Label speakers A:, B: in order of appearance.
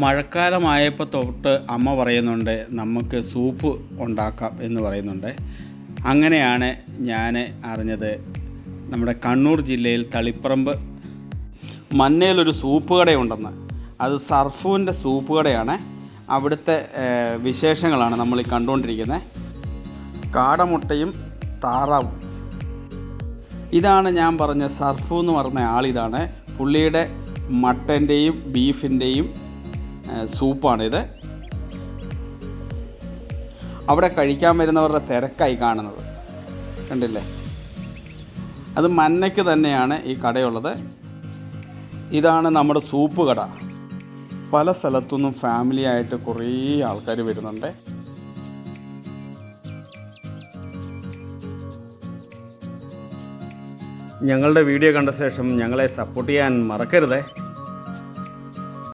A: മഴക്കാലമായപ്പോൾ തൊട്ട് അമ്മ പറയുന്നുണ്ട് നമുക്ക് സൂപ്പ് ഉണ്ടാക്കാം എന്ന് പറയുന്നുണ്ട്. അങ്ങനെയാണ് ഞാൻ അറിഞ്ഞത് നമ്മുടെ കണ്ണൂർ ജില്ലയിൽ തളിപ്പറമ്പ് മന്നയിലൊരു സൂപ്പ് കടയുണ്ടെന്ന്. അത് സർഫുവിൻ്റെ സൂപ്പ് കടയാണ്. അവിടുത്തെ വിശേഷങ്ങളാണ് നമ്മൾ ഈ കണ്ടുകൊണ്ടിരിക്കുന്നത്. കാടമുട്ടയും താറാവും. ഇതാണ് ഞാൻ പറഞ്ഞ സർഫു എന്ന് പറഞ്ഞ ആളിതാണ്. പുള്ളിയുടെ മട്ടൻ്റെയും ബീഫിൻ്റെയും സൂപ്പാണിത്. അവിടെ കഴിക്കാൻ വരുന്നവരുടെ തിരക്കായി കാണുന്നത് കണ്ടില്ലേ. അത് മന്നയ്ക്ക് തന്നെയാണ് ഈ കടയുള്ളത്. ഇതാണ് നമ്മുടെ സൂപ്പ് കട. പല സ്ഥലത്തുനിന്നും ഫാമിലി ആയിട്ട് കുറേ ആൾക്കാർ വരുന്നുണ്ട്. ഞങ്ങളുടെ വീഡിയോ കണ്ട ശേഷം ഞങ്ങളെ സപ്പോർട്ട് ചെയ്യാൻ മറക്കരുതേ.